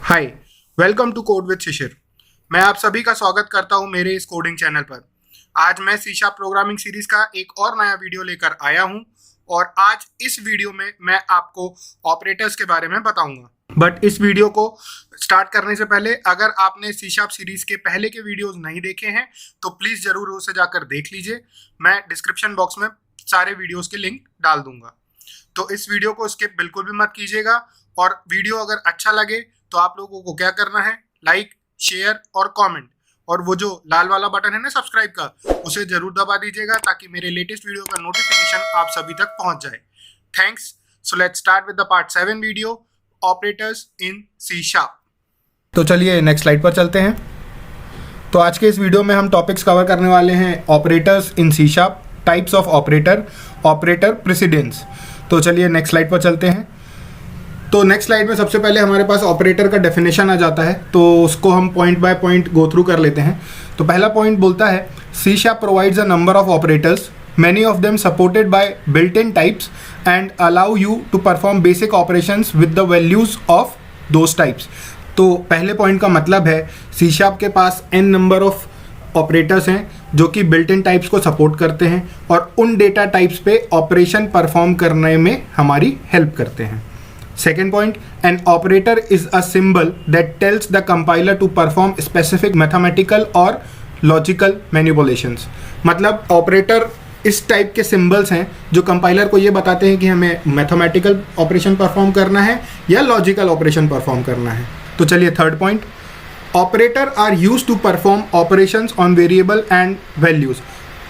Hi, welcome to code with Shishir. मैं आप सभी का स्वागत करता हूं मेरे इस कोडिंग चैनल पर। आज मैं सी शार्प प्रोग्रामिंग सीरीज का एक और नया वीडियो लेकर आया हूं और आज इस वीडियो में मैं आपको ऑपरेटर्स के बारे में बताऊंगा। बट इस वीडियो को स्टार्ट करने से पहले अगर आपने सी शार्प सीरीज के पहले के वीडियोस नहीं देखे हैं तो प्लीज़ ज़रूर उसे जाकर देख लीजिए। मैं डिस्क्रिप्शन बॉक्स में सारे वीडियोज़ के लिंक डाल दूंगा, तो इस वीडियो को स्किप बिल्कुल भी मत कीजिएगा। और वीडियो अगर अच्छा लगे तो आप लोगों को क्या करना है, लाइक, शेयर और कमेंट, और वो जो लाल वाला बटन है ना सब्सक्राइब का, उसे जरूर दबा दीजिएगा ताकि मेरे लेटेस्ट वीडियो का नोटिफिकेशन आप सभी तक पहुंच जाए। Thanks. So let's start with the part 7 video, operators in C sharp. तो चलिए नेक्स्ट स्लाइड पर चलते हैं। तो आज के इस वीडियो में हम टॉपिक्स कवर करने वाले हैं operators in C sharp, types of operator, operator precedence. तो चलिए नेक्स्ट स्लाइड पर चलते हैं। तो नेक्स्ट स्लाइड में सबसे पहले हमारे पास ऑपरेटर का डेफिनेशन आ जाता है, तो उसको हम point by point go through कर लेते हैं। तो पहला पॉइंट बोलता है C sharp provides a number of operators, many of them supported by built in types and allow you to perform basic operations with the values of those types. तो पहले पॉइंट का मतलब है सी शार्प के पास n नंबर ऑफ ऑपरेटर्स हैं जो कि बिल्ट इन टाइप्स को सपोर्ट करते हैं और उन डेटा टाइप्स पे ऑपरेशन परफॉर्म करने में हमारी हेल्प करते हैं। Second point, an operator is a symbol that tells the compiler to perform specific mathematical or logical manipulations। मतलब ऑपरेटर इस टाइप के सिंबल्स हैं जो कंपाइलर को ये बताते हैं कि हमें मैथमेटिकल ऑपरेशन परफॉर्म करना है या लॉजिकल ऑपरेशन परफॉर्म करना है। तो चलिए third point, operator are used to perform operations on variable and values.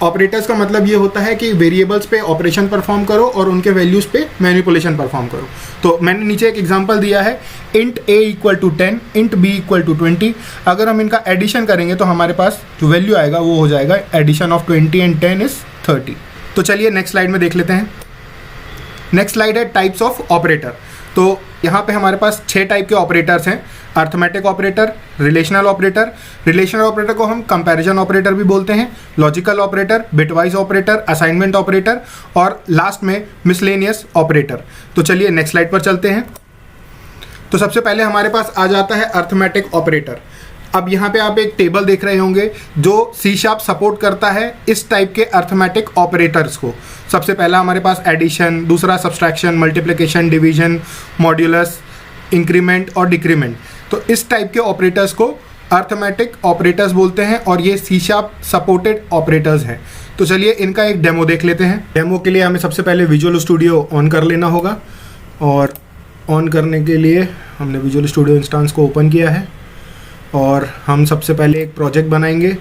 Operators का मतलब ये होता है कि वेरिएबल्स पे ऑपरेशन परफॉर्म करो और उनके वैल्यूज पे मैनिपुलेशन परफॉर्म करो। तो मैंने नीचे एक एग्जांपल दिया है, int a equal to 10, int b equal to 20। अगर हम इनका एडिशन करेंगे तो हमारे पास जो वैल्यू आएगा वो हो जाएगा एडिशन ऑफ 20 एंड 10 इज 30। तो चलिए नेक्स्ट स्लाइड में देख लेते हैं। नेक्स्ट स्लाइड है टाइप्स ऑफ ऑपरेटर। तो यहाँ पे हमारे पास 6 टाइप के ऑपरेटर्स हैं, arithmetic operator, relational operator, relational operator को हम कंपैरिजन ऑपरेटर भी बोलते हैं, logical operator, bitwise operator, assignment operator और लास्ट में मिसलेनियस ऑपरेटर। तो चलिए नेक्स्ट स्लाइड पर चलते हैं। तो सबसे पहले हमारे पास आ जाता है अर्थमेटिक ऑपरेटर। अब यहाँ पे आप एक टेबल देख रहे होंगे जो सी शार्प सपोर्ट करता है इस टाइप के अर्थमेटिक ऑपरेटर्स को। सबसे पहला हमारे पास एडिशन, दूसरा subtraction, multiplication, division, modulus, increment और डिक्रीमेंट। तो इस टाइप के ऑपरेटर्स को अर्थमेटिक ऑपरेटर्स बोलते हैं और ये सी शार्प सपोर्टेड ऑपरेटर्स हैं। तो चलिए इनका एक डेमो देख लेते हैं। डेमो के लिए हमें सबसे पहले विजुअल स्टूडियो ऑन कर लेना होगा और ऑन करने के लिए हमने विजुअल स्टूडियो इंस्टेंस को ओपन किया है और हम सबसे पहले एक प्रोजेक्ट बनाएंगे।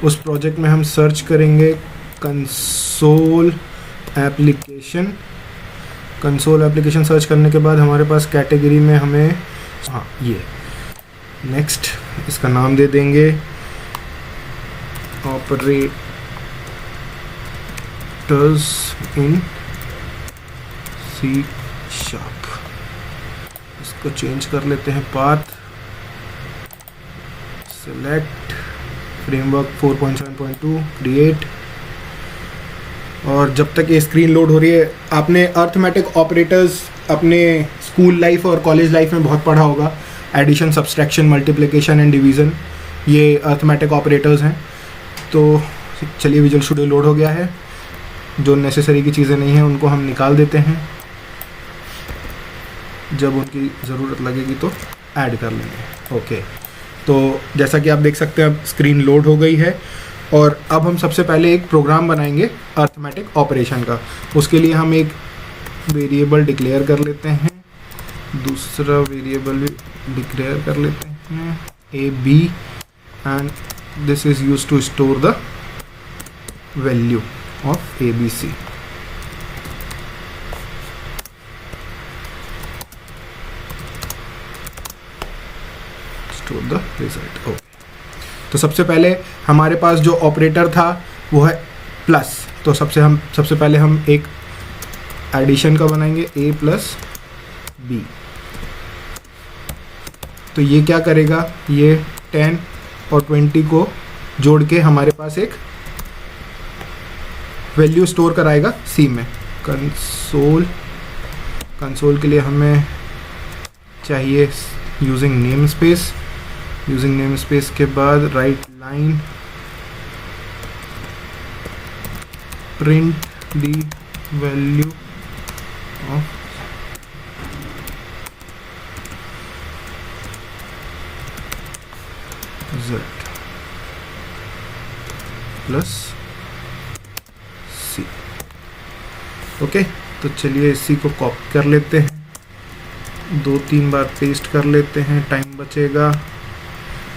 उस प्रोजेक्ट में हम सर्च करेंगे console application. Console application search करने के बाद हमारे पास कैटेगरी में हमें ये नेक्स्ट इसका नाम दे देंगे ऑपरेटर्स इन सी शार्प। इसको चेंज कर लेते हैं पाथ, सेलेक्ट फ्रेमवर्क 4.7.2, क्रिएट। और जब तक ये स्क्रीन लोड हो रही है, आपने अर्थमेटिक ऑपरेटर्स अपने स्कूल लाइफ और कॉलेज लाइफ में बहुत पढ़ा होगा। Addition, subtraction, multiplication and division, ये अर्थमेटिक ऑपरेटर्स हैं। तो चलिए विजुअल स्टूडियो लोड हो गया है। जो नेसेसरी की चीज़ें नहीं हैं उनको हम निकाल देते हैं, जब उनकी ज़रूरत लगेगी तो ऐड कर लेंगे। ओके, तो जैसा कि आप देख सकते हैं अब स्क्रीन लोड हो गई है और अब हम सबसे पहले एक प्रोग्राम बनाएंगे अर्थमेटिक ऑपरेशन का। उसके लिए हम एक वेरिएबल डिक्लेयर कर लेते हैं, दूसरा वेरिएबल भी डिक्लेयर कर लेते हैं a b, and this is use to store the value of a b c. Store the result. Okay, तो सबसे पहले हमारे पास जो ऑपरेटर था वो है प्लस। तो सबसे पहले हम एक एडिशन का बनाएंगे a प्लस बी। तो ये क्या करेगा, ये 10 और 20 को जोड़ के हमारे पास एक वैल्यू स्टोर कराएगा सी में। कंसोल के लिए हमें चाहिए यूजिंग नेम स्पेस के बाद right line print the value of z plus c। Okay, तो चलिए इसी को कॉपी कर लेते हैं, 2-3 बार पेस्ट कर लेते हैं, टाइम बचेगा।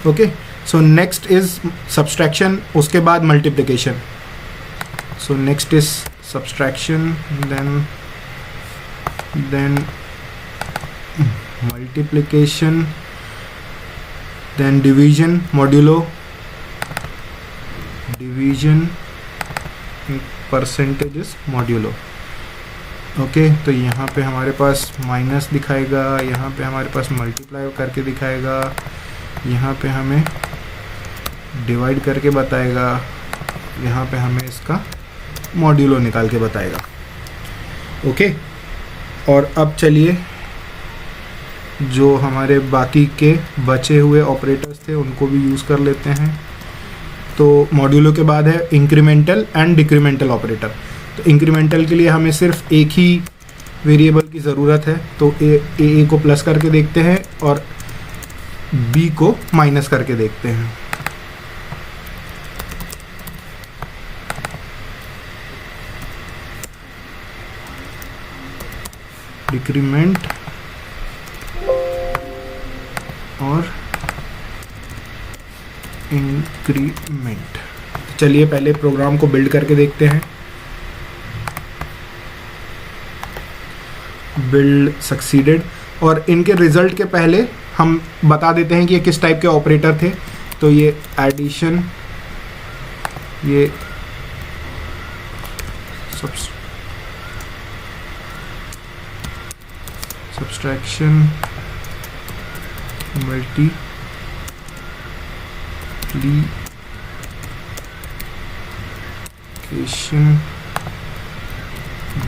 Okay, so next is subtraction, उसके बाद multiplication. So next is subtraction, then multiplication, then division, modulo division, percentage is modulo. Okay, तो यहाँ पे हमारे पास माइनस दिखाएगा, यहाँ पे हमारे पास मल्टीप्लाई करके दिखाएगा, यहाँ पे हमें डिवाइड करके बताएगा, यहाँ पे हमें इसका मॉड्यूलो निकाल के बताएगा। ओके, और अब चलिए जो हमारे बाकी के बचे हुए ऑपरेटर्स थे उनको भी यूज़ कर लेते हैं। तो मॉड्यूलो के बाद है इंक्रीमेंटल एंड डिक्रीमेंटल ऑपरेटर। तो इंक्रीमेंटल के लिए हमें सिर्फ एक ही वेरिएबल की ज़रूरत है, तो ए को प्लस करके देखते हैं और बी को माइनस करके देखते हैं। डिक्रीमेंट और इंक्रीमेंट। चलिए पहले प्रोग्राम को बिल्ड करके देखते हैं। बिल्ड सक्सीडेड, और इनके रिजल्ट के पहले हम बता देते हैं कि ये किस टाइप के ऑपरेटर थे। तो ये एडिशन, ये subtraction, multiplication,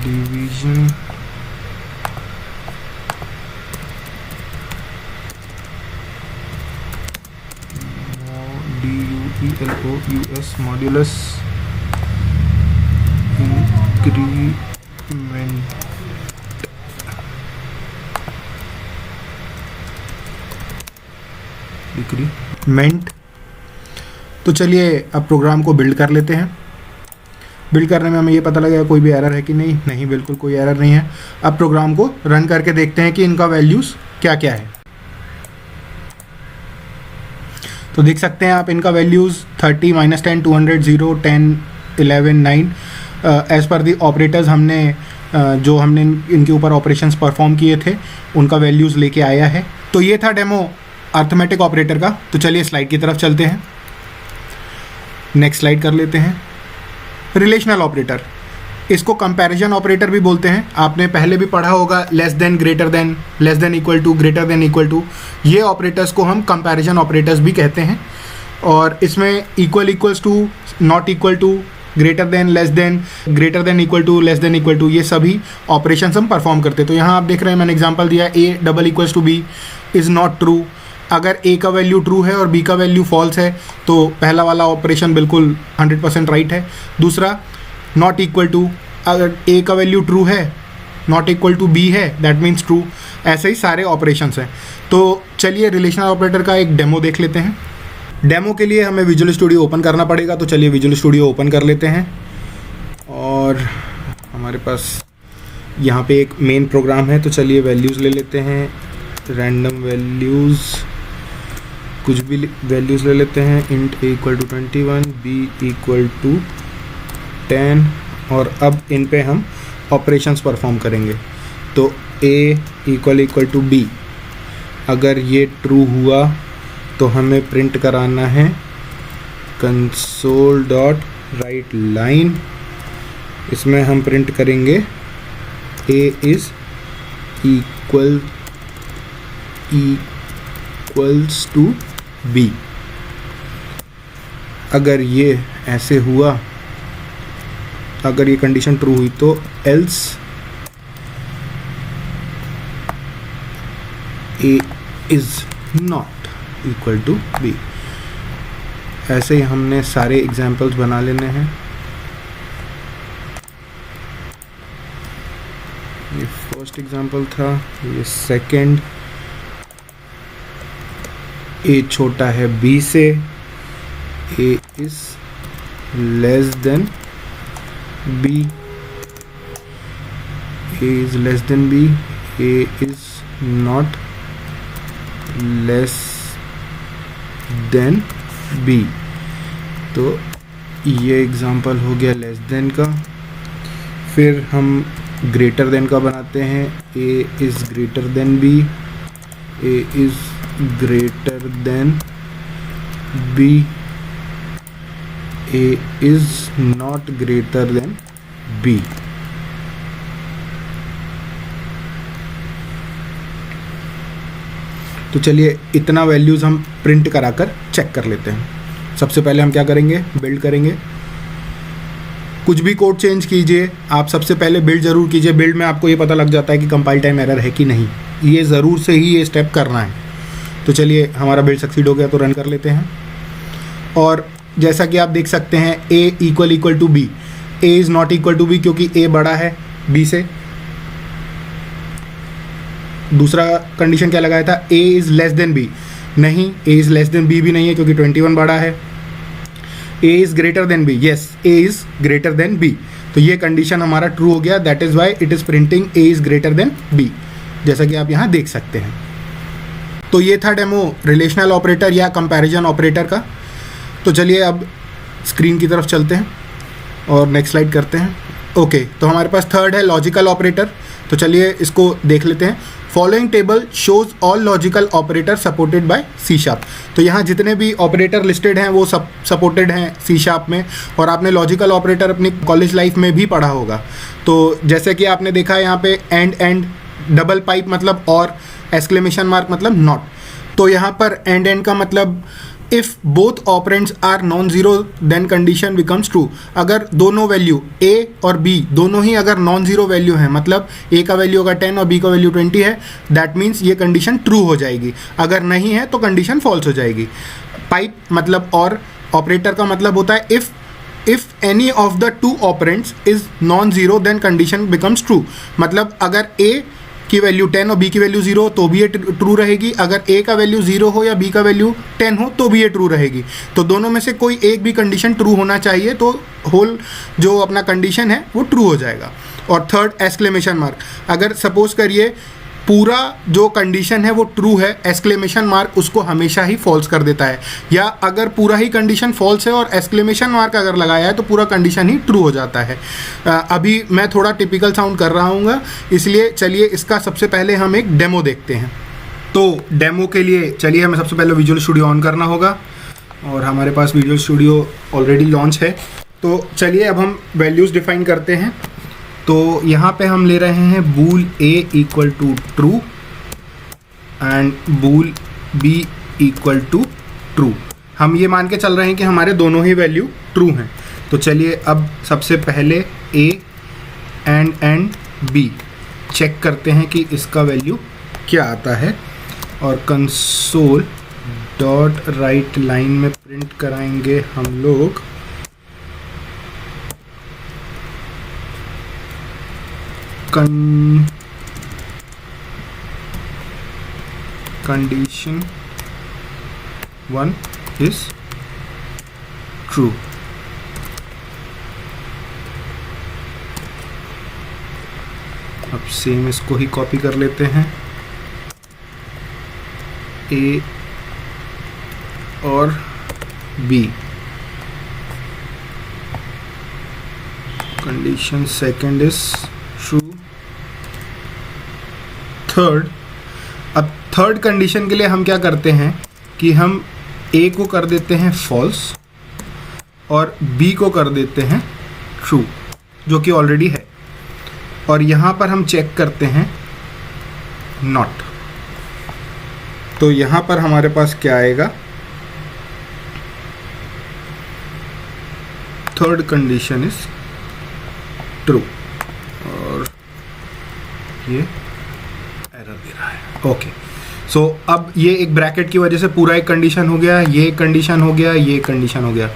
division, DUELOUS, modulus, increment, decrement. तो चलिए अब प्रोग्राम को बिल्ड कर लेते हैं। बिल्ड करने में हमें ये पता लगेगा कोई भी एरर है कि नहीं, बिल्कुल कोई एरर नहीं है। अब प्रोग्राम को रन करके देखते हैं कि इनका वैल्यूज़ क्या क्या है। तो देख सकते हैं आप इनका वैल्यूज़ 30, -10, 200, 0, 10, 11, 9 एज़ पर दी ऑपरेटर्स हमने जो हमने इनके ऊपर ऑपरेशंस परफॉर्म किए थे उनका वैल्यूज़ लेके आया है। तो ये था डेमो अर्थमेटिक ऑपरेटर का। तो चलिए स्लाइड की तरफ चलते हैं, नेक्स्ट स्लाइड कर लेते हैं। रिलेशनल ऑपरेटर, इसको कंपैरिजन ऑपरेटर भी बोलते हैं। आपने पहले भी पढ़ा होगा less than, greater than, less than equal to, greater than equal to. ये ऑपरेटर्स को हम कंपैरिजन ऑपरेटर्स भी कहते हैं। और इसमें equal, equals to, not equal to, greater than, less than, greater than equal to, less than equal to, ये सभी ऑपरेशंस हम परफॉर्म करते हैं। तो यहाँ आप देख रहे हैं, मैंने एग्जांपल दिया, a double equals to b is not true. अगर ए का वैल्यू ट्रू है और बी का वैल्यू फॉल्स है तो पहला वाला ऑपरेशन बिल्कुल 100% राइट है। दूसरा, नॉट इक्वल टू, अगर ए का वैल्यू ट्रू है, नॉट इक्वल टू बी है, दैट मीन्स ट्रू। ऐसे ही सारे ऑपरेशंस हैं। तो चलिए रिलेशनल ऑपरेटर का एक डेमो देख लेते हैं। डेमो के लिए हमें विजुअल स्टूडियो ओपन करना पड़ेगा। तो चलिए विजुअल स्टूडियो ओपन कर लेते हैं और हमारे पास यहाँ पे एक मेन प्रोग्राम है। तो चलिए वैल्यूज़ ले लेते हैं, रैंडम वैल्यूज़, कुछ भी वैल्यूज़ ले लेते हैं। Int a equal to 21, b equal to 10, और अब इन पे हम ऑपरेशंस परफॉर्म करेंगे। तो a इक्वल टू b, अगर ये ट्रू हुआ तो हमें प्रिंट कराना है console.writeLine। इसमें हम प्रिंट करेंगे a is equals to b। अगर ये ऐसे हुआ, अगर ये कंडीशन ट्रू हुई तो else a is not equal to b. ऐसे ही हमने सारे एग्जाम्पल्स बना लेने हैं। ये फर्स्ट एग्जाम्पल था, ये सेकंड। ए छोटा है बी से, A is less than B, A is less than B, A is not less than B. तो ये एग्जाम्पल हो गया लेस देन का। फिर हम ग्रेटर देन का बनाते हैं। A is greater than B, A is greater than B, A is not greater than B. तो चलिए इतना वैल्यूज़ हम प्रिंट कराकर चेक कर लेते हैं। सबसे पहले हम क्या करेंगे, बिल्ड करेंगे। कुछ भी कोड चेंज कीजिए, आप सबसे पहले बिल्ड ज़रूर कीजिए। बिल्ड में आपको ये पता लग जाता है कि कंपाइल टाइम एरर है कि नहीं, ये ज़रूर से ही ये स्टेप करना है। तो चलिए हमारा बिल्ड सक्सीड हो गया, तो रन कर लेते हैं। और जैसा कि आप देख सकते हैं A equal to B, A is not equal to B क्योंकि ए बड़ा है बी से। दूसरा कंडीशन क्या लगाया था, A is less than B, नहीं A is less than B भी नहीं है क्योंकि 21 बड़ा है। A is greater than B, yes A is greater than B, तो ये कंडीशन हमारा ट्रू हो गया। That is why it is printing A is greater than B, जैसा कि आप यहाँ देख सकते हैं। तो ये था डेमो रिलेशनल ऑपरेटर या कंपैरिजन ऑपरेटर का। तो चलिए अब स्क्रीन की तरफ चलते हैं और नेक्स्ट स्लाइड करते हैं। ओके, तो हमारे पास थर्ड है लॉजिकल ऑपरेटर। तो चलिए इसको देख लेते हैं। Following table shows all logical operator supported by C sharp. तो यहाँ जितने भी ऑपरेटर लिस्टेड हैं वो सब सपोर्टेड हैं सी शार्प में, और आपने लॉजिकल ऑपरेटर अपनी कॉलेज लाइफ में भी पढ़ा होगा। तो जैसे कि आपने देखा है यहाँ पे एंड डबल पाइप मतलब और, एक्सक्लेमेशन मार्क मतलब नॉट। तो यहाँ पर एंड का मतलब if both operands are non zero then condition becomes true. अगर दोनों वैल्यू ए और बी दोनों ही अगर नॉन ज़ीरो वैल्यू हैं, मतलब ए का वैल्यू अगर 10 और बी का वैल्यू 20 है, दैट मीन्स ये कंडीशन ट्रू हो जाएगी। अगर नहीं है तो कंडीशन फॉल्स हो जाएगी। पाइप मतलब और, ऑपरेटर का मतलब होता है if any of the two operands is non zero then condition becomes true. मतलब अगर ए की वैल्यू 10 और बी की वैल्यू 0 तो भी ये ट्रू रहेगी। अगर ए का वैल्यू 0 हो या बी का वैल्यू 10 हो तो भी ये ट्रू रहेगी। तो दोनों में से कोई एक भी कंडीशन ट्रू होना चाहिए, तो होल जो अपना कंडीशन है वो ट्रू हो जाएगा। और थर्ड एक्सक्लेमेशन मार्क, अगर सपोज करिए पूरा जो कंडीशन है वो ट्रू है, एक्सक्लेमेशन मार्क उसको हमेशा ही फॉल्स कर देता है। या अगर पूरा ही कंडीशन फॉल्स है और एक्सक्लेमेशन मार्क अगर लगाया है तो पूरा कंडीशन ही ट्रू हो जाता है। अभी मैं थोड़ा टिपिकल साउंड कर रहा हूँ, इसलिए चलिए इसका सबसे पहले हम एक डेमो देखते हैं। तो डेमो के लिए चलिए हमें सबसे पहले विजुअल स्टूडियो ऑन करना होगा, और हमारे पास विजुअल स्टूडियो ऑलरेडी लॉन्च है। तो चलिए अब हम वैल्यूज़ डिफाइन करते हैं। तो यहाँ पे हम ले रहे हैं bool a equal to true and bool b equal to true. हम ये मान के चल रहे हैं कि हमारे दोनों ही वैल्यू ट्रू हैं। तो चलिए अब सबसे पहले a एंड b चेक करते हैं कि इसका वैल्यू क्या आता है, और कंसोल डॉट राइट लाइन में प्रिंट कराएंगे हम लोग condition 1 is true। अब सेम इसको ही कॉपी कर लेते हैं, A और B। Condition second is true. Third, अब थर्ड कंडीशन के लिए हम क्या करते हैं कि हम A को कर देते हैं फॉल्स और B को कर देते हैं ट्रू, जो कि ऑलरेडी है। और यहाँ पर हम चेक करते हैं नॉट। तो यहाँ पर हमारे पास क्या आएगा, थर्ड कंडीशन इज ट्रू, और ये एरर दे रहा है। ओके, सो अब ये एक ब्रैकेट की वजह से पूरा एक कंडीशन हो गया, ये एक कंडीशन हो गया, ये एक कंडीशन हो गया।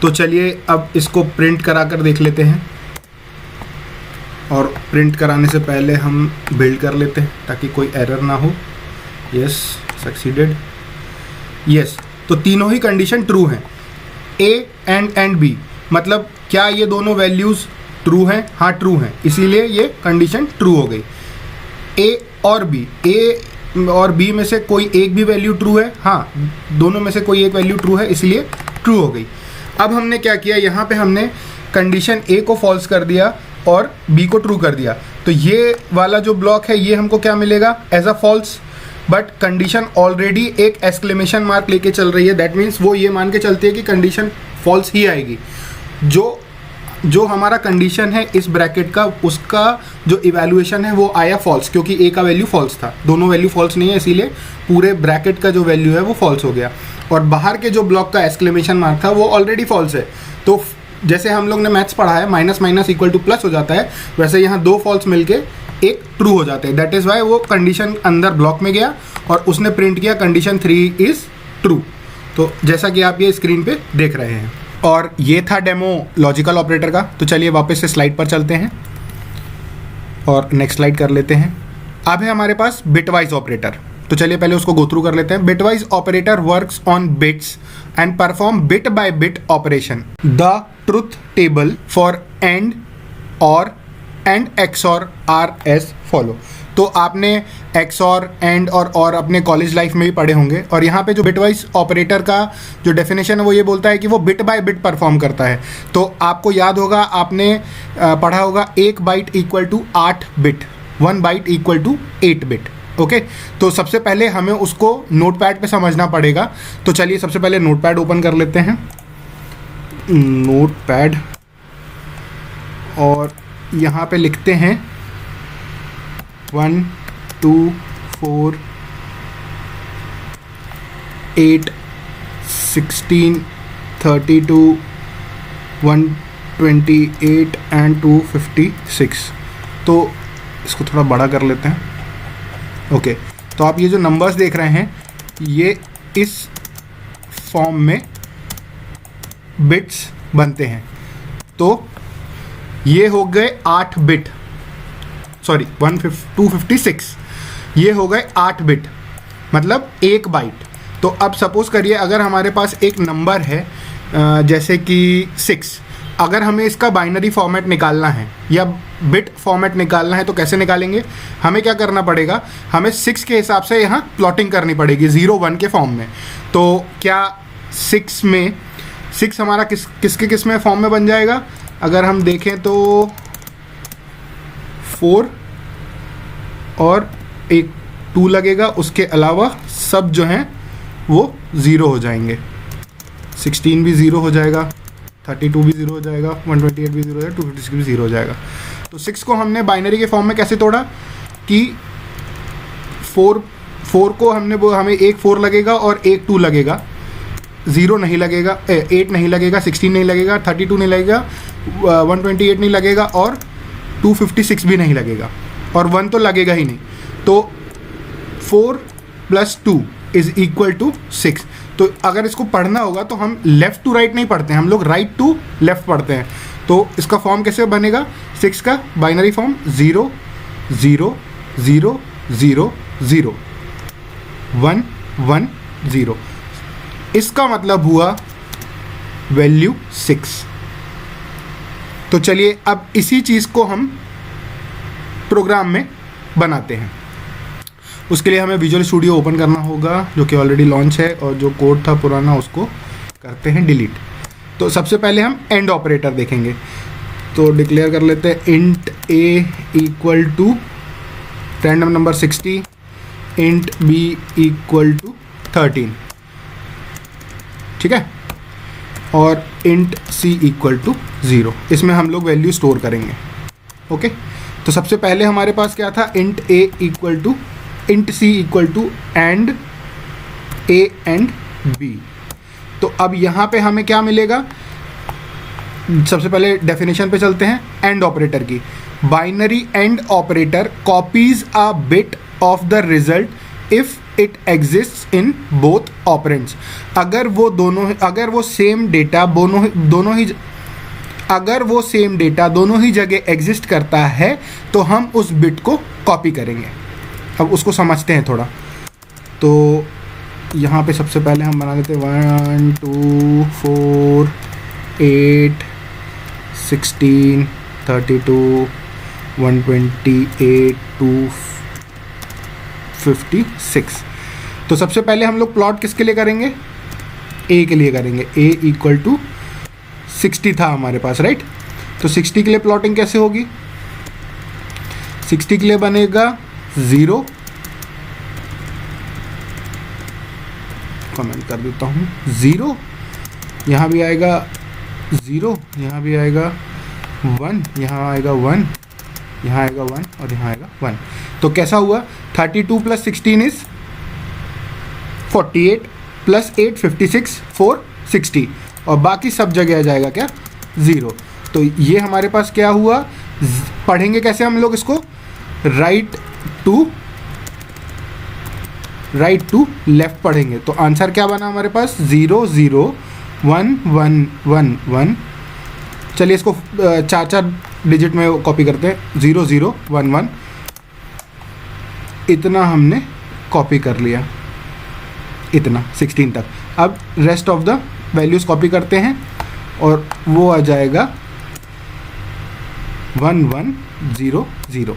तो चलिए अब इसको प्रिंट करा कर देख लेते हैं, और प्रिंट कराने से पहले हम बिल्ड कर लेते हैं ताकि कोई एरर ना हो। Yes, succeeded. यस, तो तीनों ही कंडीशन ट्रू हैं, ए एंड बी। मतलब क्या ये दोनों वैल्यूज़ ट्रू हैं? हाँ, ट्रू हैं, इसीलिए ये कंडीशन ट्रू हो गई। ए और बी में से कोई एक भी वैल्यू ट्रू है? हाँ, दोनों में से कोई एक वैल्यू ट्रू है, इसलिए ट्रू हो गई। अब हमने क्या किया, यहाँ पे हमने कंडीशन ए को फॉल्स कर दिया और बी को ट्रू कर दिया। तो ये वाला जो ब्लॉक है ये हमको क्या मिलेगा? As a false. But condition already एक एक्सक्लेमेशन मार्क लेके चल रही है, दैट मीन्स वो ये मान के चलती है कि कंडीशन फॉल्स ही आएगी। जो हमारा कंडीशन है इस ब्रैकेट का, उसका जो इवैल्यूएशन है वो आया फॉल्स, क्योंकि ए का वैल्यू फॉल्स था, दोनों वैल्यू फॉल्स नहीं है, इसीलिए पूरे ब्रैकेट का जो वैल्यू है वो फॉल्स हो गया। और बाहर के जो ब्लॉक का एक्सक्लेमेशन मार्क था वो ऑलरेडी फॉल्स है। तो जैसे हम लोग ने मैथ्स पढ़ा है minus minus equal two plus हो जाता है, वैसे यहाँ दो फॉल्स मिलके एक ट्रू हो जाते हैं। दैट इज़ वाई वो कंडीशन अंदर ब्लॉक में गया और उसने प्रिंट किया कंडीशन 3 इज़ ट्रू। तो जैसा कि आप ये स्क्रीन पे देख रहे हैं, और ये था डेमो लॉजिकल ऑपरेटर का। तो चलिए वापस से स्लाइड पर चलते हैं और नेक्स्ट स्लाइड कर लेते हैं। अब है हमारे पास बिटवाइज ऑपरेटर। तो चलिए पहले उसको गो थ्रू कर लेते हैं। Bitwise operator works on bits and perform bit by bit operation. The truth table for and और and XOR are as follow. तो आपने XOR एंड और अपने कॉलेज लाइफ में भी पढ़े होंगे, और यहाँ पे जो बिटवाइज ऑपरेटर का जो डेफिनेशन है वो ये बोलता है कि वो बिट बाय बिट परफॉर्म करता है। तो आपको याद होगा, आपने पढ़ा होगा 1 byte equal to 8 bit, 1 byte equal to 8 bit. Okay, तो सबसे पहले हमें उसको नोटपैड पे समझना पड़ेगा। तो चलिए सबसे पहले नोटपैड ओपन कर लेते हैं, नोटपैड, और यहाँ पे लिखते हैं 1 2 4 8 16 32 128 एंड 256। तो इसको थोड़ा बड़ा कर लेते हैं। ओके, तो आप ये जो नंबर्स देख रहे हैं ये इस फॉर्म में बिट्स बनते हैं। तो ये हो गए 8 बिट, सॉरी 256, ये हो गए 8 बिट, मतलब 1 बाइट। तो अब सपोज करिए अगर हमारे पास एक नंबर है जैसे कि 6, अगर हमें इसका बाइनरी फॉर्मेट निकालना है या बिट फॉर्मेट निकालना है तो कैसे निकालेंगे? हमें क्या करना पड़ेगा, हमें 6 के हिसाब से यहाँ प्लॉटिंग करनी पड़ेगी 0 1 के फॉर्म में। तो क्या 6 हमारा किसके किस में फॉर्म में बन जाएगा? अगर हम देखें तो 4 और एक 2 लगेगा, उसके अलावा सब जो हैं वो 0 हो जाएंगे। 16 भी 0 हो जाएगा, 32 भी 0 हो जाएगा, 128 भी 0 हो जाएगा, 256 भी 0 हो जाएगा। तो 6 को हमने बाइनरी के फॉर्म में कैसे तोड़ा कि 4 को हमें एक 4 लगेगा और एक 2 लगेगा, 0 नहीं लगेगा, 8 नहीं लगेगा, 16 नहीं लगेगा, 32 नहीं लगेगा, 128 नहीं लगेगा और 256 भी नहीं लगेगा, और 1 तो लगेगा ही नहीं। तो 4 + 2 इज़ इक्वल टू 6। तो अगर इसको पढ़ना होगा तो हम लेफ़्ट टू राइट नहीं पढ़ते हैं, हम लोग राइट टू लेफ़्ट पढ़ते हैं। तो इसका फॉर्म कैसे बनेगा? 6 का बाइनरी फॉर्म 0 0 0 0 0 1 1 0। इसका मतलब हुआ वैल्यू 6। तो चलिए अब इसी चीज़ को हम प्रोग्राम में बनाते हैं। उसके लिए हमें विजुअल स्टूडियो ओपन करना होगा, जो कि ऑलरेडी लॉन्च है, और जो कोड था पुराना उसको करते हैं डिलीट। तो सबसे पहले हम एंड ऑपरेटर देखेंगे। तो डिक्लेयर कर लेते हैं int a equal to random number 60, int b equal to 13, ठीक है, और इंट c इक्वल टू 0। इसमें हम लोग वैल्यू स्टोर करेंगे। ओके, तो सबसे पहले हमारे पास क्या था? Int a equal to int c equal to and a and b। तो अब यहाँ पे हमें क्या मिलेगा? सबसे पहले डेफिनेशन पे चलते हैं एंड ऑपरेटर की। Binary and operator copies a bit of the result if it exist in both operands. अगर वो सेम डेटा दोनों ही जगह एग्जिस्ट करता है तो हम उस बिट को कॉपी करेंगे। अब उसको समझते हैं थोड़ा। तो यहाँ पे सबसे पहले हम बना देते हैं 1 2 4 8 16 32 128 256। तो सबसे पहले हम लोग प्लॉट किसके लिए करेंगे? ए के लिए करेंगे। ए इक्वल टू 60 था हमारे पास, राइट। तो 60 के लिए प्लॉटिंग कैसे होगी? 60 के लिए बनेगा 0, कमेंट कर देता हूँ 0, यहाँ भी आएगा 0, यहाँ भी आएगा 1, यहाँ आएगा 1, यहाँ आएगा 1 और यहाँ आएगा 1। तो कैसा हुआ? 32 + 16 इज 48 + 8 56 4 60 और बाकी सब जगह आ जाएगा क्या? 0। तो ये हमारे पास क्या हुआ? पढ़ेंगे कैसे हम लोग इसको? राइट टू लेफ्ट पढ़ेंगे। तो आंसर क्या बना हमारे पास? 0 0 1 1 1 1। चलिए इसको 4 डिजिट में कॉपी करते हैं। 0 0 1 1, इतना हमने कॉपी कर लिया, इतना 16 तक। अब rest of the values copy करते हैं और वो आ जाएगा 1 1 0 0।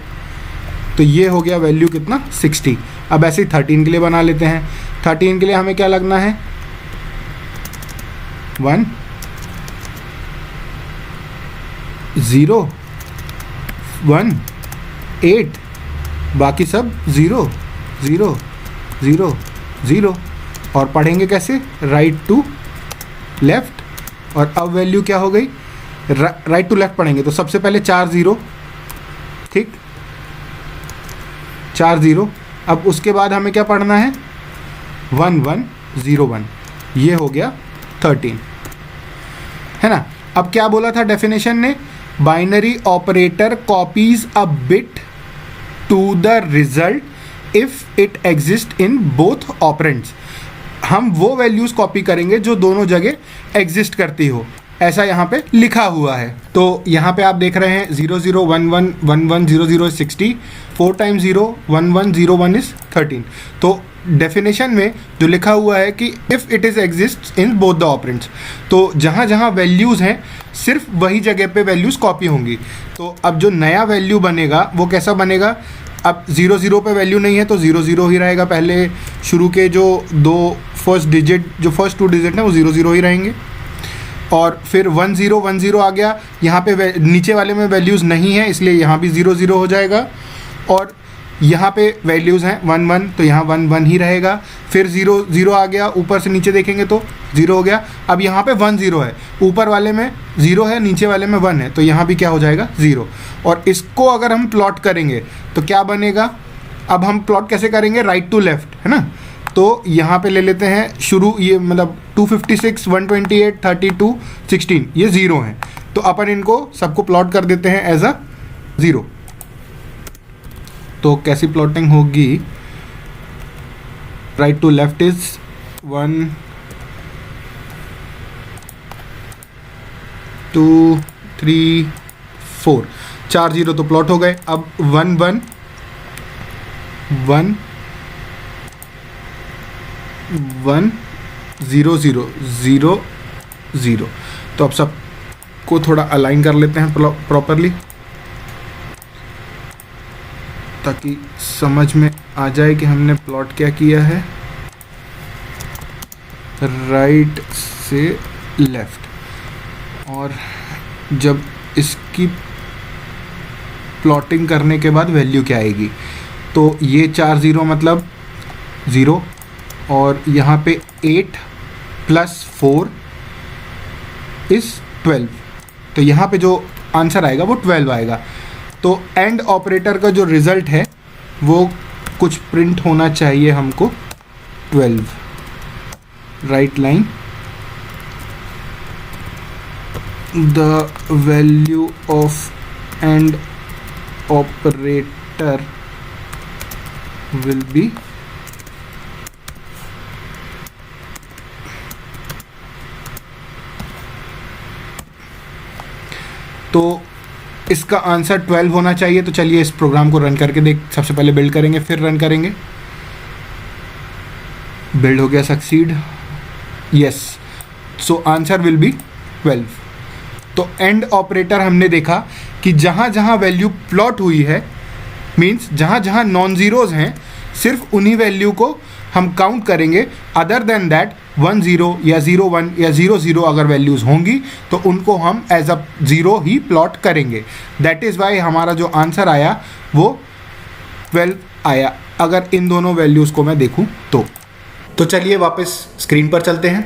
तो ये हो गया वैल्यू कितना? 60। अब ऐसे ही 13 के लिए बना लेते हैं। 13 के लिए हमें क्या लगना है? 1 0 1 8, बाकी सब 0 0 0 0। और पढ़ेंगे कैसे? Right to left. और अब वैल्यू क्या हो गई? राइट टू लेफ्ट पढ़ेंगे तो सबसे पहले 4 0, ठीक, 4 0। अब उसके बाद हमें क्या पढ़ना है? 1 1 0 1। ये हो गया 13, है ना। अब क्या बोला था डेफिनेशन ने? Binary operator copies a bit to the result if it exist in both operands. हम वो वैल्यूज कॉपी करेंगे जो दोनों जगह एग्जिस्ट करती हो, ऐसा यहाँ पे लिखा हुआ है। तो यहाँ पे आप देख रहे हैं 0 0 1 1 1 1 0 0 इज 60, 4 टाइम्स 0 1 1 0 1 इज 13। तो डेफिनेशन में जो लिखा हुआ है कि if it is exist in both the operands, तो जहाँ जहाँ वैल्यूज़ हैं सिर्फ वही जगह पे वैल्यूज़ कॉपी होंगी। तो अब जो नया वैल्यू बनेगा वो कैसा बनेगा? अब 0 0 पे वैल्यू नहीं है तो 0 0 ही रहेगा। पहले शुरू के जो फर्स्ट 2 डिजिट हैं वो 0 0 ही रहेंगे। और फिर 1 0 1 0 आ गया, यहाँ पे नीचे वाले में वैल्यूज़ नहीं है इसलिए यहाँ भी 0 0 हो जाएगा। और यहाँ पे वैल्यूज़ हैं 1 1 तो यहाँ 1 1 ही रहेगा। फिर 0 0 आ गया, ऊपर से नीचे देखेंगे तो 0 हो गया। अब यहाँ पे 1 0 है, ऊपर वाले में 0 है, नीचे वाले में 1 है, तो यहाँ भी क्या हो जाएगा? 0। और इसको अगर हम प्लॉट करेंगे तो क्या बनेगा? अब हम प्लॉट कैसे करेंगे? राइट टू लेफ्ट, है ना। तो यहाँ पे ले लेते हैं शुरू, ये मतलब 256 128 32 16 ये 0 हैं, तो अपन इनको सबको प्लॉट कर देते हैं एज अ 0। तो कैसी प्लॉटिंग होगी? राइट टू लेफ्ट इज 1 2 3 4, 4 0 तो प्लॉट हो गए। अब 1 1 1 1 0 0 0 0। तो अब सबको थोड़ा अलाइन कर लेते हैं प्रॉपरली ताकि समझ में आ जाए कि हमने प्लॉट क्या किया है राइट से लेफ्ट। और जब इसकी प्लॉटिंग करने के बाद वैल्यू क्या आएगी? तो ये 4 0 मतलब 0 और यहाँ पे 8 + 4 इज़ 12, तो यहाँ पे जो आंसर आएगा वो 12 आएगा। तो एंड ऑपरेटर का जो रिज़ल्ट है वो कुछ प्रिंट होना चाहिए हमको 12, right line. The value of and operator will be तो इसका आंसर 12 होना चाहिए। तो चलिए इस प्रोग्राम को रन करके सबसे पहले बिल्ड करेंगे, फिर रन करेंगे। बिल्ड हो गया, succeed, yes. So answer will be 12। तो एंड ऑपरेटर हमने देखा कि जहाँ जहाँ वैल्यू प्लॉट हुई है, मीन्स जहाँ जहाँ नॉन ज़ीरोज़ हैं, सिर्फ उन्हीं वैल्यू को हम काउंट करेंगे। अदर देन दैट 1 0 या 0 1 या 0 0 अगर वैल्यूज़ होंगी तो उनको हम एज अ ज़ीरो ही प्लॉट करेंगे। दैट इज़ वाई हमारा जो आंसर आया वो 12 आया, अगर इन दोनों वैल्यूज़ को मैं देखूं तो चलिए वापस स्क्रीन पर चलते हैं।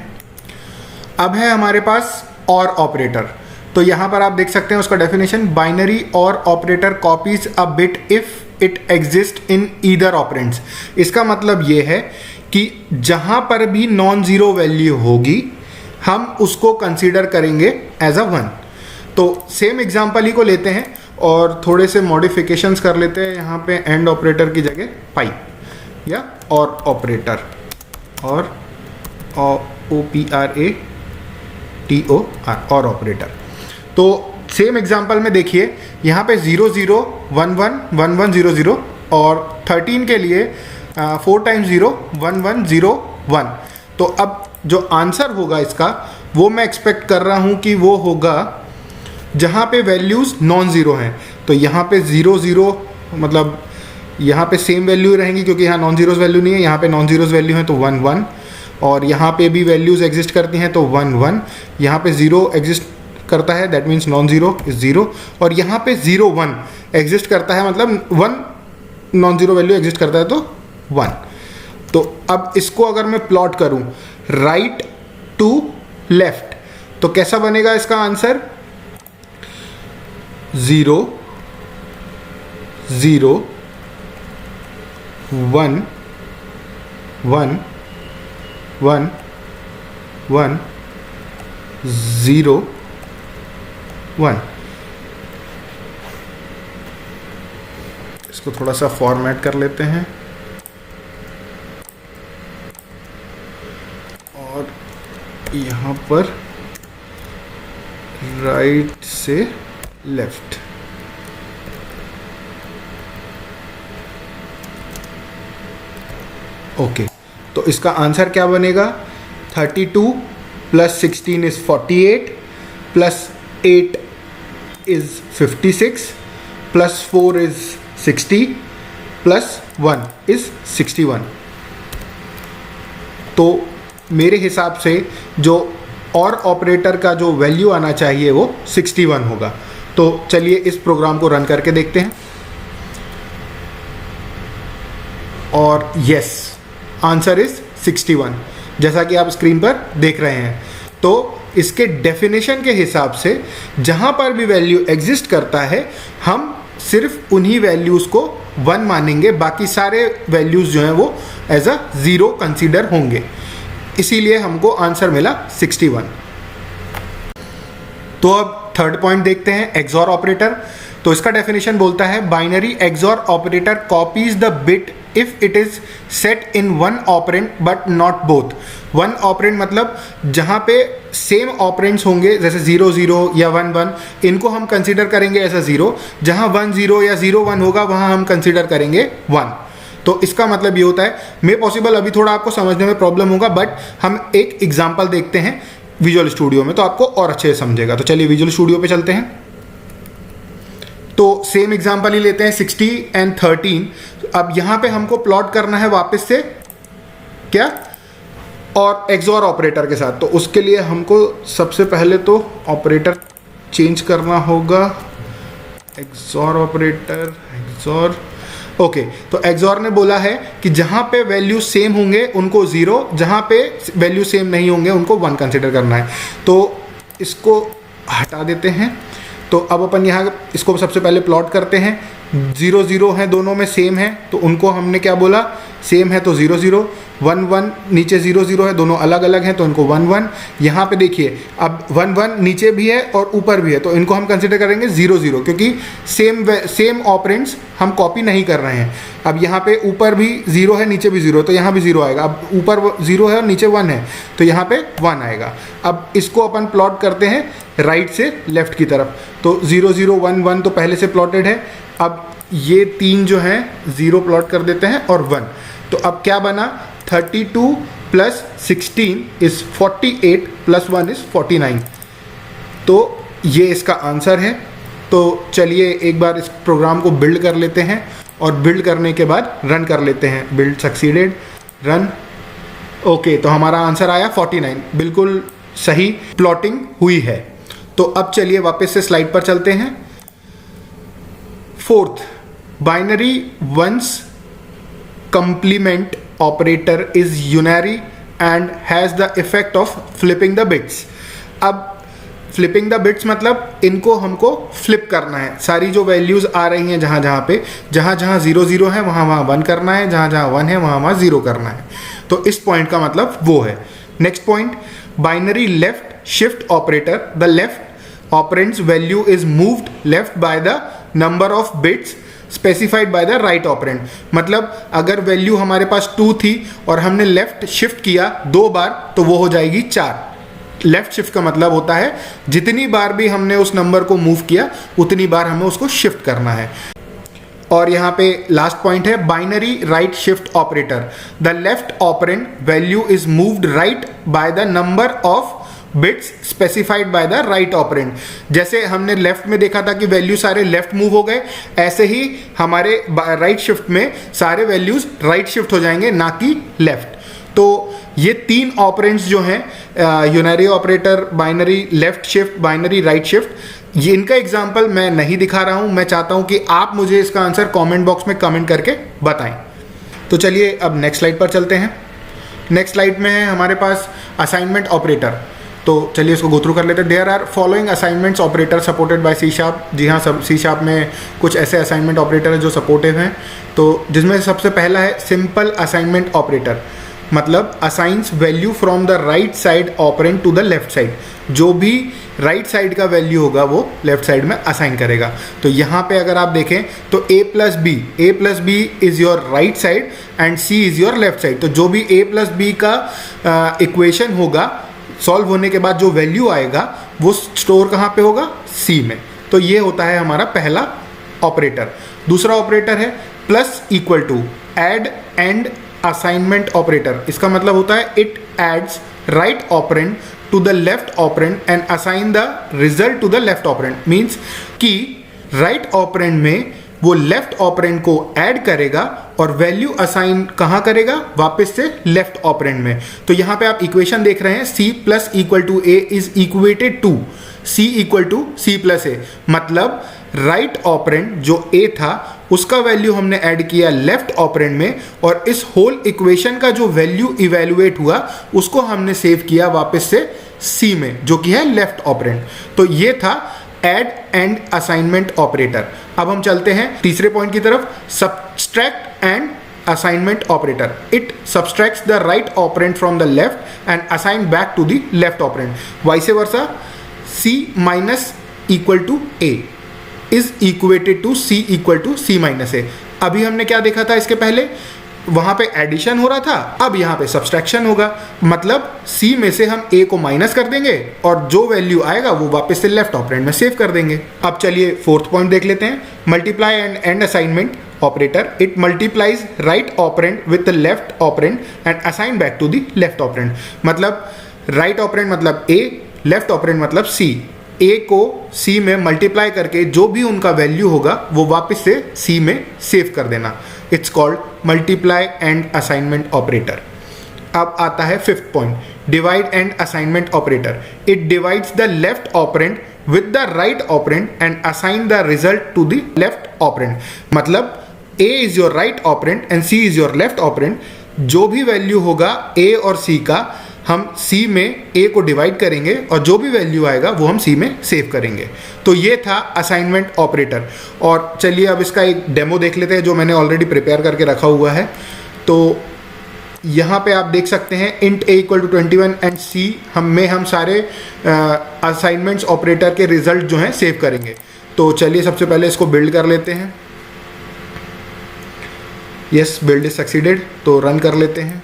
अब है हमारे पास और ऑपरेटर। तो यहाँ पर आप देख सकते हैं उसका डेफिनेशन, बाइनरी और operator copies a bit if it exist in either operands. इसका मतलब ये है कि जहाँ पर भी नॉन ज़ीरो वैल्यू होगी हम उसको कंसीडर करेंगे एज अ 1। तो सेम एग्जांपल ही को लेते हैं और थोड़े से मॉडिफिकेशंस कर लेते हैं। यहाँ पे एंड ऑपरेटर की जगह पाइप या और ऑपरेटर, और OPRATOR और ऑपरेटर। तो सेम एग्जांपल में देखिए यहाँ पे 0 0 1 1 1 1 0 0 और 13 के लिए 4 टाइम्स 0 1 1 0 1। तो अब जो आंसर होगा इसका वो मैं एक्सपेक्ट कर रहा हूँ कि वो होगा जहाँ पे वैल्यूज़ नॉन ज़ीरो हैं। तो यहाँ पे 0 0 मतलब यहाँ पे सेम वैल्यू रहेंगी क्योंकि यहाँ नॉन ज़ीरोज़ वैल्यू नहीं है, यहाँ पे नॉन ज़ीरोज़ वैल्यू है तो 1 1, और यहाँ पे भी वैल्यूज़ एग्जिस्ट करती हैं तो 1 1, यहाँ पे 0 एग्जिस्ट करता है that means non zero is 0, और यहाँ पे 0 1 एग्जिस्ट करता है मतलब 1 नॉन ज़ीरो वैल्यू एग्जिस्ट करता है तो 1। तो अब इसको अगर मैं प्लॉट करूँ राइट टू लेफ्ट तो कैसा बनेगा इसका आंसर? 0 0 1 1 1 1 0 1। इसको थोड़ा सा फॉर्मेट कर लेते हैं और यहाँ पर राइट से लेफ्ट। ओके, तो इसका आंसर क्या बनेगा? 32 plus 16 is 48 plus 8 is 56 plus 4 is 60 plus 1 is 61। तो मेरे हिसाब से जो और ऑपरेटर का जो वैल्यू आना चाहिए वो 61 होगा। तो चलिए इस प्रोग्राम को रन करके देखते हैं। और यस, आंसर इज 61 जैसा कि आप स्क्रीन पर देख रहे हैं। तो इसके डेफिनेशन के हिसाब से जहाँ पर भी वैल्यू एग्जिस्ट करता है हम सिर्फ उन्हीं वैल्यूज़ को 1 मानेंगे, बाकी सारे वैल्यूज़ जो हैं वो एज अ 0 कंसीडर होंगे। इसीलिए हमको आंसर मिला 61। तो अब थर्ड पॉइंट देखते हैं, एक्सऑर ऑपरेटर। तो इसका डेफिनेशन बोलता है binary XOR operator copies the bit if it is set in one operand but not both. One operand मतलब जहाँ पे सेम ऑपरेंड्स होंगे, जैसे 0 0 या 1 1, इनको हम कंसीडर करेंगे एज अ 0। जहाँ 1 0 या 0 1 होगा वहाँ हम कंसीडर करेंगे 1। तो इसका मतलब ये होता है, मे पॉसिबल अभी थोड़ा आपको समझने में प्रॉब्लम होगा, बट हम एक एग्जाम्पल देखते हैं विजुअल स्टूडियो में तो आपको और अच्छे से समझेगा। तो चलिए विजुअल स्टूडियो पे चलते हैं। तो सेम एग्जाम्पल ही लेते हैं 60 एंड 13। अब यहाँ पे हमको प्लॉट करना है वापस से क्या, और एक्सऑर ऑपरेटर के साथ। तो उसके लिए हमको सबसे पहले तो ऑपरेटर चेंज करना होगा, एक्सऑर ऑपरेटर, एक्सऑर। ओके, तो एक्सऑर ने बोला है कि जहाँ पे वैल्यू सेम होंगे उनको 0, जहाँ पे वैल्यू सेम नहीं होंगे उनको 1 कंसिडर करना है। तो इसको हटा देते हैं। तो अब अपन यहाँ इसको सबसे पहले प्लॉट करते हैं 0 0 हैं, दोनों में सेम है, तो उनको हमने क्या बोला, सेम है तो 0 0, 1 1 नीचे 0 0 है, दोनों अलग अलग हैं तो इनको 1 1। यहाँ पे देखिए अब 1 1 नीचे भी है और ऊपर भी है, तो इनको हम कंसिडर करेंगे 0 0, क्योंकि सेम ऑपरेंड्स हम कॉपी नहीं कर रहे हैं। अब यहाँ पे ऊपर भी 0 है, नीचे भी 0, तो यहाँ भी 0 आएगा। अब ऊपर 0 है और नीचे 1 है, तो यहाँ पे 1 आएगा। अब इसको अपन प्लॉट करते हैं राइट से लेफ्ट की तरफ, तो 0 0 1 1 तो पहले से प्लॉटेड है। अब ये 3 जो हैं 0 प्लॉट कर देते हैं और 1, तो अब क्या बना, 32 प्लस 16 इज 48 प्लस 1 इज 49। तो ये इसका आंसर है। तो चलिए एक बार इस प्रोग्राम को बिल्ड कर लेते हैं और बिल्ड करने के बाद रन कर लेते हैं। Build succeeded, run. ओके, तो हमारा आंसर आया 49, बिल्कुल सही प्लॉटिंग हुई है। तो अब चलिए वापस से स्लाइड पर चलते हैं। Fourth, binary ones complement operator is unary and has the effect of flipping the bits। अब flipping the bits मतलब इनको हमको flip करना है। सारी जो वैल्यूज़ आ रही हैं जहाँ जहाँ 0 0 है वहाँ 1 करना है, जहाँ 1 है वहाँ 0 करना है। तो इस पॉइंट का मतलब वो है। Next point, binary left shift operator, the left operands value is moved left by the number of bits specified by the right operand. मतलब अगर वैल्यू हमारे पास 2 थी और हमने लेफ्ट शिफ्ट किया 2 बार, तो वो हो जाएगी 4। लेफ्ट शिफ्ट का मतलब होता है जितनी बार भी हमने उस नंबर को मूव किया उतनी बार हमें उसको शिफ्ट करना है। और यहाँ पे लास्ट पॉइंट है, binary right shift operator, the left operand value is moved right by the number of bits specified by the right operand. जैसे हमने लेफ्ट में देखा था कि वैल्यू सारे लेफ्ट मूव हो गए, ऐसे ही हमारे राइट शिफ्ट में सारे वैल्यूज राइट शिफ्ट हो जाएंगे, ना कि लेफ्ट। तो ये 3 ऑपरेंड्स जो हैं, unary operator, binary left shift, binary right shift, ये इनका एग्जाम्पल मैं नहीं दिखा रहा हूं। मैं चाहता हूं कि आप मुझे इसका आंसर कमेंट बॉक्स में कमेंट करके बताएं। तो चलिए अब नेक्स्ट स्लाइड पर चलते हैं। नेक्स्ट स्लाइड में है हमारे पास असाइनमेंट ऑपरेटर। तो चलिए इसको गो थ्रू कर लेते हैं। There are following assignments operator supported by C sharp. जी हाँ, सब सी शार्प में कुछ ऐसे असाइनमेंट ऑपरेटर है जो सपोर्टिव हैं। तो जिसमें सबसे पहला है सिंपल असाइनमेंट ऑपरेटर, मतलब assigns value from the right side operand to the left side. जो भी राइट साइड का वैल्यू होगा वो लेफ्ट साइड में असाइन करेगा। तो यहाँ पे अगर आप देखें तो a plus b is your right side and c is your left side. तो जो भी a प्लस बी का इक्वेशन होगा, सॉल्व होने के बाद जो वैल्यू आएगा वो स्टोर कहाँ पे होगा, C में। तो ये होता है हमारा पहला ऑपरेटर। दूसरा ऑपरेटर है plus equal to, add and assignment operator. इसका मतलब होता है it adds right operand to the left operand and assign the result to the left operand. Means कि राइट ऑपरेंड में वो लेफ्ट ऑपरेंड को ऐड करेगा और वैल्यू असाइन कहाँ करेगा, वापस से लेफ्ट ऑपरेंड में। तो यहाँ पे आप इक्वेशन देख रहे हैं, c plus equal to a is equated to c equal to c plus a। मतलब राइट ऑपरेंड जो a था उसका वैल्यू हमने ऐड किया लेफ्ट ऑपरेंड में, और इस होल इक्वेशन का जो वैल्यू इवेल्युएट हुआ उसको हमने सेव किया वापस से c में, जो कि है लेफ्ट ऑपरेंड। तो ये था ऐड एंड असाइनमेंट ऑपरेटर। अब हम चलते हैं तीसरे पॉइंट की तरफ, subtract and assignment operator. It subtracts the right operand from the left and assign back to the left operand. Vice versa, c minus equal to a is equated to c equal to c minus a। अभी हमने क्या देखा था, इसके पहले वहां पे addition हो रहा था, अब यहाँ पे सब्सट्रैक्शन होगा। मतलब c में से हम a को माइनस कर देंगे और जो वैल्यू आएगा वो वापस से लेफ्ट ऑपरेंड में सेव कर देंगे। अब चलिए फोर्थ पॉइंट देख लेते हैं, multiply and assignment operator. It multiplies right operand with the left operand and assign back to the left operand. मतलब राइट ऑपरेंड मतलब a, लेफ्ट ऑपरेंड मतलब c। a को c में मल्टीप्लाई करके जो भी उनका वैल्यू होगा वो वापस से c में सेव कर देना। It's called multiply and assignment operator. अब आता है fifth point, divide and assignment operator. It divides the left operand with the right operand and assign the result to the left operand. मतलब a is your right operand and c is your left operand. जो भी value होगा a और c का, हम सी में ए को divide करेंगे और जो भी वैल्यू आएगा वो हम सी में सेव करेंगे। तो ये था असाइनमेंट ऑपरेटर। और चलिए अब इसका एक डेमो देख लेते हैं जो मैंने ऑलरेडी प्रिपेयर करके रखा हुआ है। तो यहाँ पे आप देख सकते हैं int A equal to 21 and C हम सारे असाइनमेंट्स ऑपरेटर के रिजल्ट जो हैं सेव करेंगे। तो चलिए सबसे पहले इसको बिल्ड कर लेते हैं। यस, बिल्ड इज सक्सीडेड, तो रन कर लेते हैं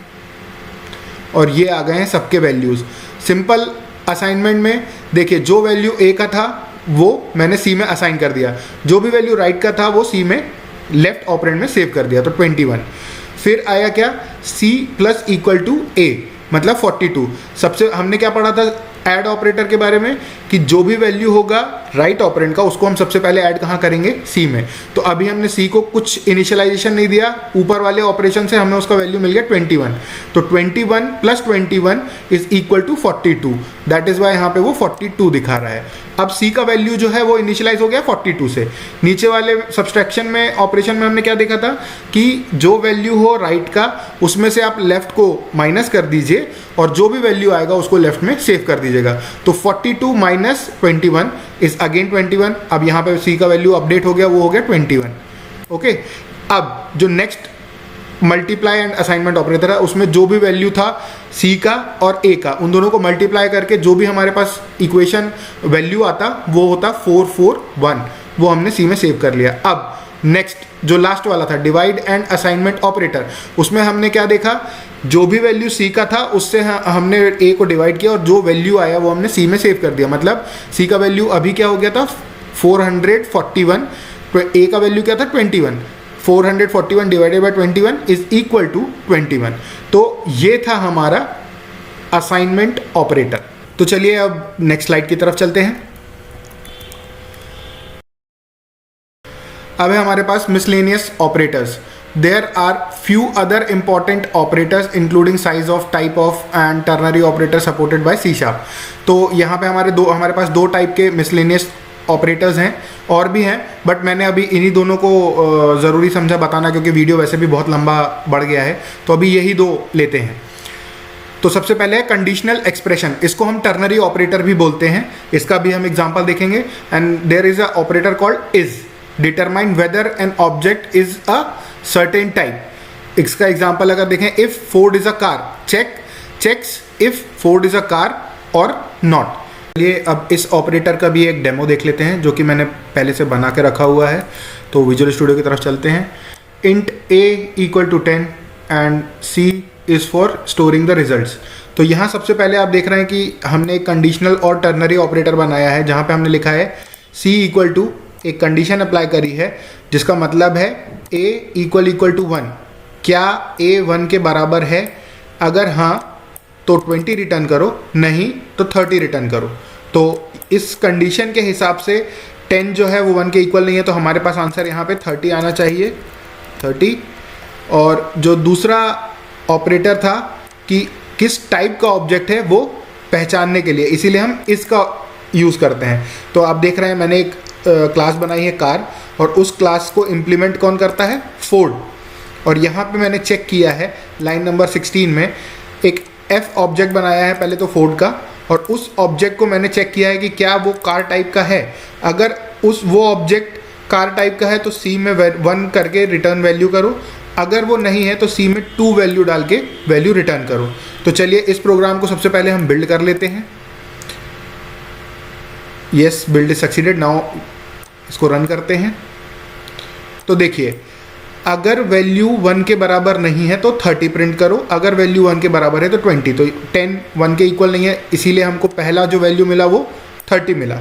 और ये आ गए हैं सबके वैल्यूज़। सिंपल असाइनमेंट में देखिए जो वैल्यू ए का था वो मैंने सी में असाइन कर दिया, जो भी वैल्यू राइट का था वो सी में लेफ्ट ऑपरेंड में सेव कर दिया, तो 21। फिर आया क्या, सी प्लस इक्वल टू ए मतलब 42। सबसे हमने क्या पढ़ा था ऐड ऑपरेटर के बारे में कि जो भी वैल्यू होगा राइट ऑपरेंड का उसको हम सबसे पहले ऐड कहाँ करेंगे, सी में। तो अभी हमने सी को कुछ इनिशियलाइजेशन नहीं दिया, ऊपर वाले ऑपरेशन से हमें उसका वैल्यू मिल गया 21। तो 21 plus 21 is equal to 42, that is why यहाँ पे वो 42 दिखा रहा है। अब सी का वैल्यू जो है वो इनिशियलाइज हो गया 42 से। नीचे वाले सब्सट्रैक्शन में ऑपरेशन में हमने क्या देखा था कि जो वैल्यू हो राइट का उसमें से आप लेफ्ट को माइनस कर दीजिए और जो भी वैल्यू आएगा उसको लेफ्ट में सेव कर दीजिएगा। तो 42 माइनस 21 इज अगेन 21। अब यहाँ पे सी का वैल्यू अपडेट हो गया, वो हो गया 21। ओके, अब जो next multiply and assignment operator है उसमें जो भी वैल्यू था सी का और ए का, उन दोनों को मल्टीप्लाई करके जो भी हमारे पास इक्वेशन वैल्यू आता वो होता 441, वो हमने सी में सेव कर लिया। अब नेक्स्ट जो लास्ट वाला था डिवाइड एंड असाइनमेंट ऑपरेटर, उसमें हमने क्या देखा, जो भी वैल्यू सी का था उससे हमने ए को डिवाइड किया और जो वैल्यू आया वो हमने सी में सेव कर दिया। मतलब सी का वैल्यू अभी क्या हो गया था 441, तो ए का वैल्यू क्या था 21। 441 divided by 21 is equal to 21। तो ये था हमारा असाइनमेंट ऑपरेटर। तो चलिए अब नेक्स्ट स्लाइड की तरफ चलते हैं। अब है हमारे पास miscellaneous operators. There are few other important operators including size of, type of and ternary operator supported by C sharp. तो यहाँ पे हमारे पास दो टाइप के मिसलेनियस ऑपरेटर्स हैं, और भी हैं, बट मैंने अभी इन्हीं दोनों को ज़रूरी समझा बताना क्योंकि वीडियो वैसे भी बहुत लंबा बढ़ गया है, तो अभी यही दो लेते हैं। तो सबसे पहले है कंडीशनल एक्सप्रेशन, इसको हम टर्नरी ऑपरेटर भी बोलते हैं, इसका भी हम एग्जांपल देखेंगे। And there is a operator called is, determine whether an object is a certain type. इसका एग्जांपल अगर देखें, if Ford is a car, checks if Ford is a car और नॉट। चलिए अब इस ऑपरेटर का भी एक डेमो देख लेते हैं जो कि मैंने पहले से बना के रखा हुआ है। तो विजुअल स्टूडियो की तरफ चलते हैं। Int a equal to 10 and c is for storing the results. तो यहाँ सबसे पहले आप देख रहे हैं कि हमने एक कंडीशनल और टर्नरी ऑपरेटर बनाया है जहाँ पे हमने लिखा है c इक्वल टू, एक कंडीशन अप्लाई करी है जिसका मतलब है a इक्वल टू 1। क्या a 1 के बराबर है? अगर हाँ तो 20 रिटर्न करो, नहीं तो 30 रिटर्न करो। तो इस कंडीशन के हिसाब से 10 जो है वो 1 के इक्वल नहीं है, तो हमारे पास आंसर यहाँ पे 30 आना चाहिए, 30। और जो दूसरा ऑपरेटर था कि किस टाइप का ऑब्जेक्ट है वो पहचानने के लिए, इसीलिए हम इसका यूज़ करते हैं। तो आप देख रहे हैं मैंने एक क्लास बनाई है कार, और उस क्लास को इम्प्लीमेंट कौन करता है? फोर्ड। और यहाँ पे मैंने चेक किया है लाइन नंबर 16 में एक एफ ऑब्जेक्ट बनाया है पहले तो फोर्ड का, और उस ऑब्जेक्ट को मैंने चेक किया है कि क्या वो कार टाइप का है। अगर वो ऑब्जेक्ट कार टाइप का है तो सी में 1 करके रिटर्न वैल्यू करो, अगर वो नहीं है तो सी में 2 वैल्यू डाल के वैल्यू रिटर्न करो। तो चलिए इस प्रोग्राम को सबसे पहले हम बिल्ड कर लेते हैं। Yes, build is succeeded. Now इसको रन करते हैं। तो देखिए अगर वैल्यू 1 के बराबर नहीं है तो 30 प्रिंट करो, अगर वैल्यू 1 के बराबर है तो 20। तो 10 1 के इक्वल नहीं है, इसीलिए हमको पहला जो वैल्यू मिला वो 30 मिला।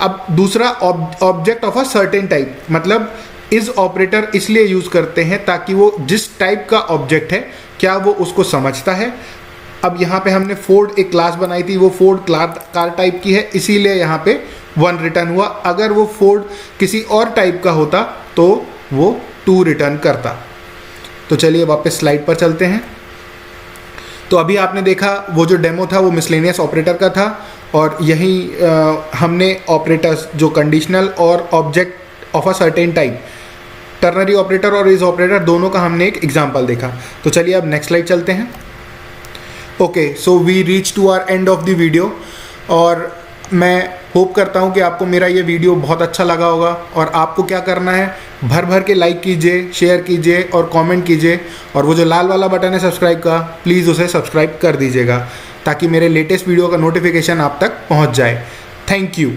अब दूसरा object of a certain type, मतलब इस ऑपरेटर इसलिए यूज़ करते हैं ताकि वो जिस टाइप का ऑब्जेक्ट है क्या वो उसको समझता है। अब यहाँ पे हमने फोर्ड एक क्लास बनाई थी, वो फोर्ड कार टाइप की है, इसीलिए यहाँ पे 1 रिटर्न हुआ। अगर वो फोर्ड किसी और टाइप का होता तो वो 2 रिटर्न करता। तो चलिए वापस स्लाइड पर चलते हैं। तो अभी आपने देखा वो जो डेमो था वो मिसलेनियस ऑपरेटर का था, और यही हमने ऑपरेटर्स जो कंडीशनल और object of a certain type, ternary operator और इज ऑपरेटर, दोनों का हमने एक एग्जांपल देखा। तो चलिए अब नेक्स्ट स्लाइड चलते हैं। Okay, so we reach to our end of the video, और मैं होप करता हूँ कि आपको मेरा ये वीडियो बहुत अच्छा लगा होगा। और आपको क्या करना है, भर भर के लाइक कीजिए, शेयर कीजिए और कमेंट कीजिए, और वो जो लाल वाला बटन है सब्सक्राइब का, प्लीज़ उसे सब्सक्राइब कर दीजिएगा ताकि मेरे लेटेस्ट वीडियो का नोटिफिकेशन आप तक पहुँच जाए। Thank you.